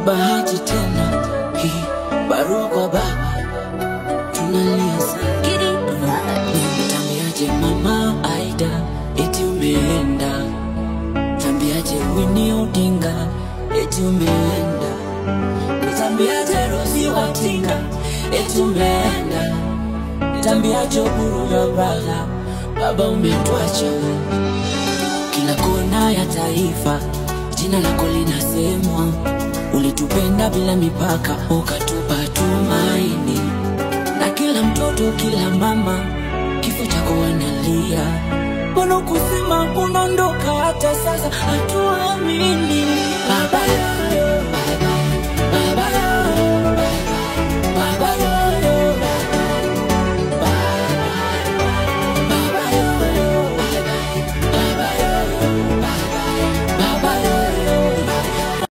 bahati tena hii, barua kwa baba, tunalia sana. Nitambiaje mama Aida eti umeenda, nitambiaje Winnie Odinga eti umeenda, nitambiaje Rosie Watinga eti umeenda, nitambiaje Oburu ya brother, baba umetuacha. Kila kona ya taifa jina lako linasemwa, ulitupenda bila mipaka ukatupa tumaini, na kila mtoto kila mama kifo chako wanalia. Mbona kusema unaondoka hata sasa hatuamini?